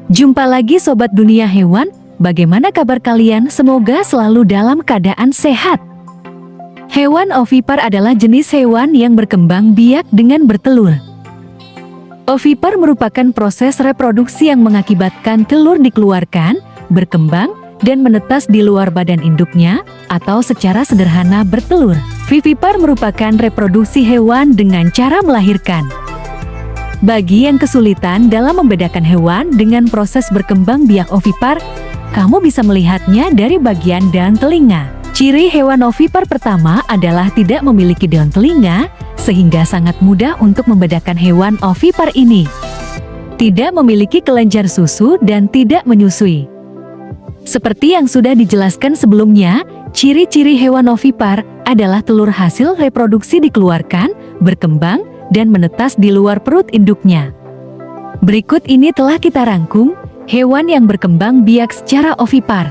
Jumpa lagi Sobat Dunia Hewan, bagaimana kabar kalian? Semoga selalu dalam keadaan sehat. Hewan ovipar adalah jenis hewan yang berkembang biak dengan bertelur. Ovipar merupakan proses reproduksi yang mengakibatkan telur dikeluarkan, berkembang, dan menetas di luar badan induknya, atau secara sederhana bertelur. Vivipar merupakan reproduksi hewan dengan cara melahirkan. Bagi yang kesulitan dalam membedakan hewan dengan proses berkembang biak ovipar, kamu bisa melihatnya dari bagian daun telinga. Ciri hewan ovipar pertama adalah tidak memiliki daun telinga, sehingga sangat mudah untuk membedakan hewan ovipar ini. Tidak memiliki kelenjar susu dan tidak menyusui. Seperti yang sudah dijelaskan sebelumnya, ciri-ciri hewan ovipar adalah telur hasil reproduksi dikeluarkan, berkembang, dan menetas di luar perut induknya. Berikut ini telah kita rangkum hewan yang berkembang biak secara ovipar.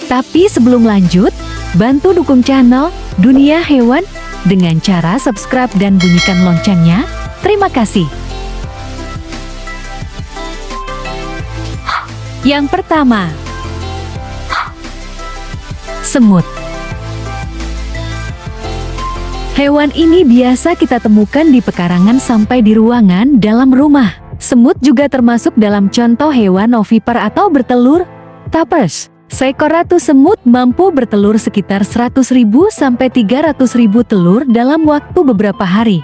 Tapi sebelum lanjut, bantu dukung channel Dunia Hewan dengan cara subscribe dan bunyikan loncengnya. Terima kasih. Yang pertama, semut. Hewan ini biasa kita temukan di pekarangan sampai di ruangan dalam rumah. Semut juga termasuk dalam contoh hewan ovipar atau bertelur, taperes. Seekor ratu semut mampu bertelur sekitar 100.000 sampai 300.000 telur dalam waktu beberapa hari.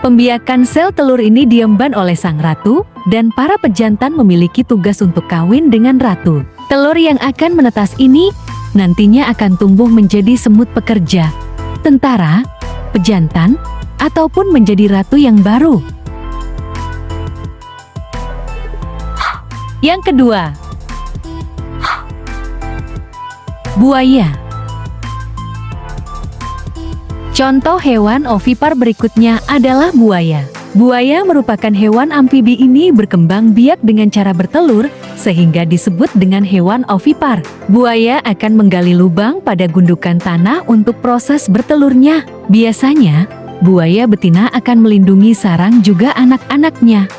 Pembiakan sel telur ini diemban oleh sang ratu, dan para pejantan memiliki tugas untuk kawin dengan ratu. Telur yang akan menetas ini nantinya akan tumbuh menjadi semut pekerja, tentara, pejantan, ataupun menjadi ratu yang baru. Yang kedua, buaya. Contoh hewan ovipar berikutnya adalah buaya. Buaya merupakan hewan amfibi ini berkembang biak dengan cara bertelur, sehingga disebut dengan hewan ovipar. Buaya akan menggali lubang pada gundukan tanah untuk proses bertelurnya. Biasanya, buaya betina akan melindungi sarang juga anak-anaknya.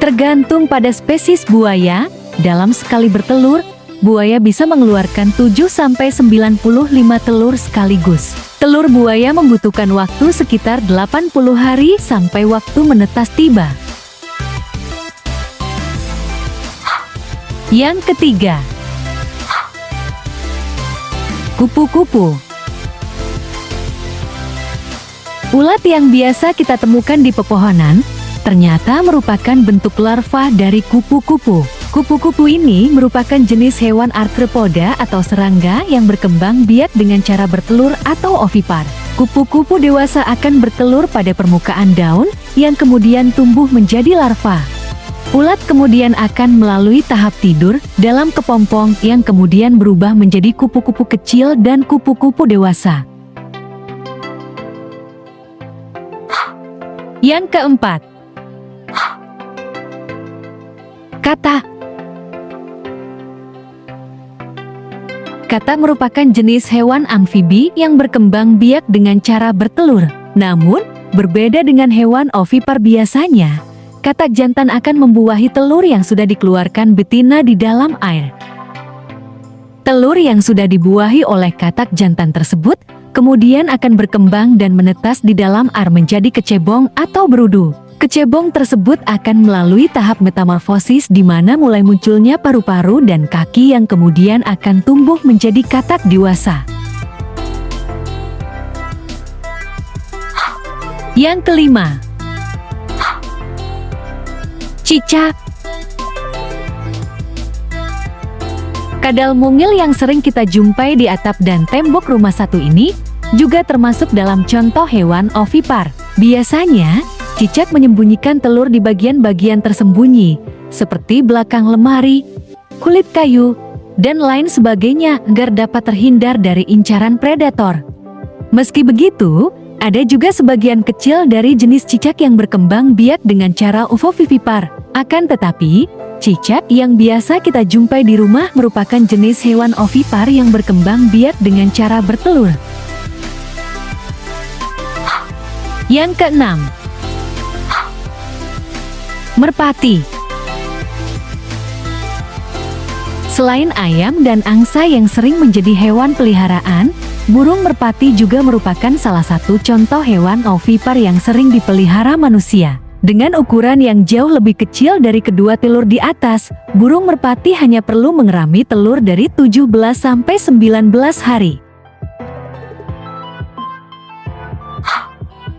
Tergantung pada spesies buaya, dalam sekali bertelur, buaya bisa mengeluarkan 7-95 telur sekaligus. Telur buaya membutuhkan waktu sekitar 80 hari sampai waktu menetas tiba. Yang ketiga, kupu-kupu. Ulat yang biasa kita temukan di pepohonan, ternyata merupakan bentuk larva dari kupu-kupu. Kupu-kupu ini merupakan jenis hewan arthropoda atau serangga yang berkembang biak dengan cara bertelur atau ovipar. Kupu-kupu dewasa akan bertelur pada permukaan daun, yang kemudian tumbuh menjadi larva. Ulat kemudian akan melalui tahap tidur dalam kepompong yang kemudian berubah menjadi kupu-kupu kecil dan kupu-kupu dewasa. Yang keempat, katak. Katak merupakan jenis hewan amfibi yang berkembang biak dengan cara bertelur. Namun, berbeda dengan hewan ovipar biasanya, katak jantan akan membuahi telur yang sudah dikeluarkan betina di dalam air. Telur yang sudah dibuahi oleh katak jantan tersebut kemudian akan berkembang dan menetas di dalam air menjadi kecebong atau berudu. Kecebong tersebut akan melalui tahap metamorfosis di mana mulai munculnya paru-paru dan kaki yang kemudian akan tumbuh menjadi katak dewasa. Yang kelima, cicak. Kadal mungil yang sering kita jumpai di atap dan tembok rumah satu ini juga termasuk dalam contoh hewan ovipar. Biasanya, cicak menyembunyikan telur di bagian-bagian tersembunyi, seperti belakang lemari, kulit kayu, dan lain sebagainya agar dapat terhindar dari incaran predator. Meski begitu, ada juga sebagian kecil dari jenis cicak yang berkembang biak dengan cara ovovivipar. Akan tetapi, cicak yang biasa kita jumpai di rumah merupakan jenis hewan ovipar yang berkembang biak dengan cara bertelur. Yang keenam, Merpati. Selain ayam dan angsa yang sering menjadi hewan peliharaan, burung merpati juga merupakan salah satu contoh hewan ovipar yang sering dipelihara manusia. Dengan ukuran yang jauh lebih kecil dari kedua telur di atas, burung merpati hanya perlu mengerami telur dari 17-19 hari.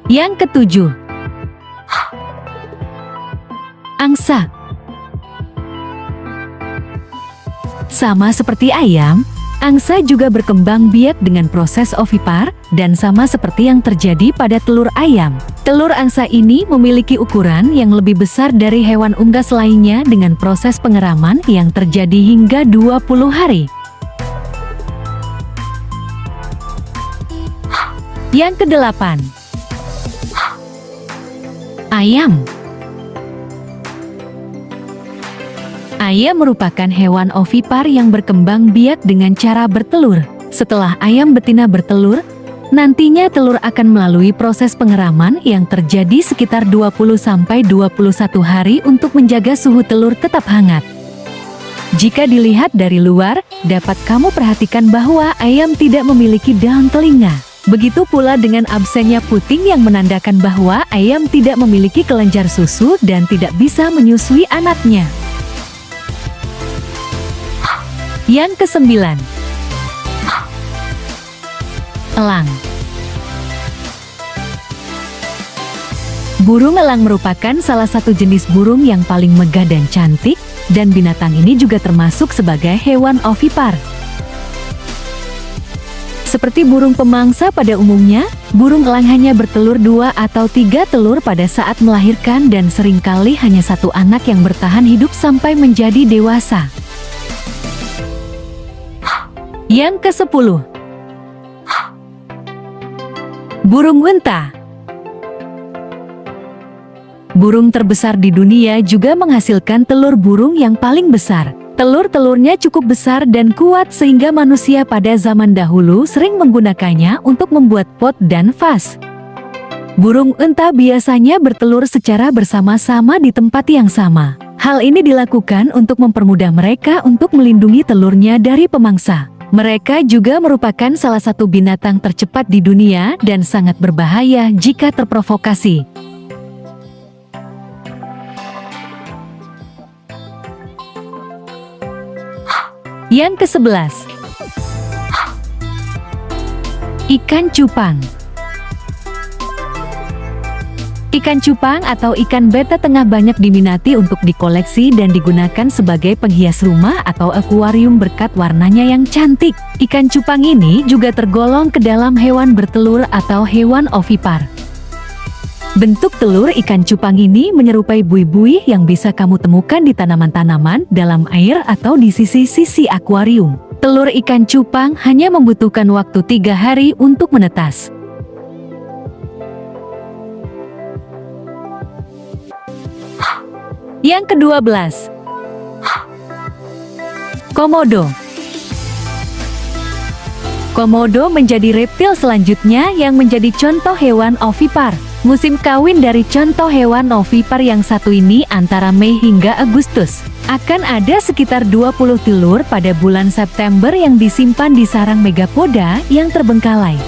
Yang ketujuh, angsa. Sama seperti ayam, angsa juga berkembang biak dengan proses ovipar, dan sama seperti yang terjadi pada telur ayam. Telur angsa ini memiliki ukuran yang lebih besar dari hewan unggas lainnya dengan proses pengeraman yang terjadi hingga 20 hari. Yang kedelapan, ayam. Ayam merupakan hewan ovipar yang berkembang biak dengan cara bertelur. Setelah ayam betina bertelur, nantinya telur akan melalui proses pengeraman yang terjadi sekitar 20-21 hari untuk menjaga suhu telur tetap hangat. Jika dilihat dari luar, dapat kamu perhatikan bahwa ayam tidak memiliki daun telinga. Begitu pula dengan absennya puting yang menandakan bahwa ayam tidak memiliki kelenjar susu dan tidak bisa menyusui anaknya. Yang kesembilan, elang. Burung elang merupakan salah satu jenis burung yang paling megah dan cantik, dan binatang ini juga termasuk sebagai hewan ovipar. Seperti burung pemangsa pada umumnya, burung elang hanya bertelur 2 atau 3 telur pada saat melahirkan dan seringkali hanya satu anak yang bertahan hidup sampai menjadi dewasa. Yang ke-10, burung unta. Burung terbesar di dunia juga menghasilkan telur burung yang paling besar. Telur-telurnya cukup besar dan kuat sehingga manusia pada zaman dahulu sering menggunakannya untuk membuat pot dan vas. Burung unta biasanya bertelur secara bersama-sama di tempat yang sama. Hal ini dilakukan untuk mempermudah mereka untuk melindungi telurnya dari pemangsa. Mereka juga merupakan salah satu binatang tercepat di dunia dan sangat berbahaya jika terprovokasi. Yang ke-11, ikan cupang. Ikan cupang atau ikan beta tengah banyak diminati untuk dikoleksi dan digunakan sebagai penghias rumah atau akuarium berkat warnanya yang cantik. Ikan cupang ini juga tergolong ke dalam hewan bertelur atau hewan ovipar. Bentuk telur ikan cupang ini menyerupai buih-buih yang bisa kamu temukan di tanaman-tanaman, dalam air atau di sisi-sisi akuarium. Telur ikan cupang hanya membutuhkan waktu 3 hari untuk menetas. Yang ke-12, komodo. Komodo menjadi reptil selanjutnya yang menjadi contoh hewan ovipar. Musim kawin dari contoh hewan ovipar yang satu ini antara Mei hingga Agustus. Akan ada sekitar 20 telur pada bulan September yang disimpan di sarang megapoda yang terbengkalai.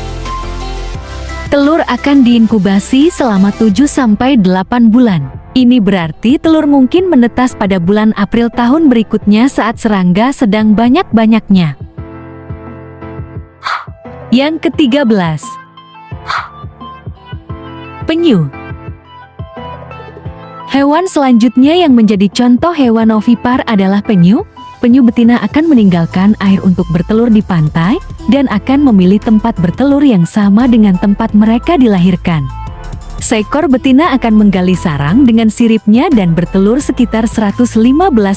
Telur akan diinkubasi selama 7-8 bulan. Ini berarti telur mungkin menetas pada bulan April tahun berikutnya saat serangga sedang banyak-banyaknya. Yang ke-13, penyu. Hewan selanjutnya yang menjadi contoh hewan ovipar adalah penyu. Penyu betina akan meninggalkan air untuk bertelur di pantai dan akan memilih tempat bertelur yang sama dengan tempat mereka dilahirkan. Seekor betina akan menggali sarang dengan siripnya dan bertelur sekitar 115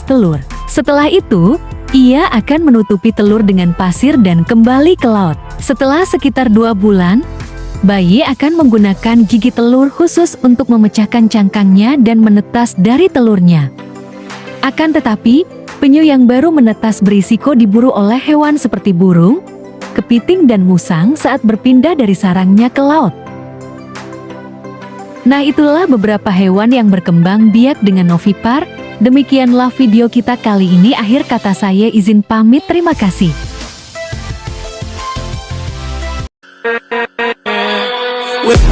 telur. Setelah itu, ia akan menutupi telur dengan pasir dan kembali ke laut. Setelah sekitar 2 bulan, bayi akan menggunakan gigi telur khusus untuk memecahkan cangkangnya dan menetas dari telurnya. Akan tetapi, penyu yang baru menetas berisiko diburu oleh hewan seperti burung, kepiting dan musang saat berpindah dari sarangnya ke laut. Nah, itulah beberapa hewan yang berkembang biak dengan ovipar. Demikianlah video kita kali ini. Akhir kata saya izin pamit, terima kasih. With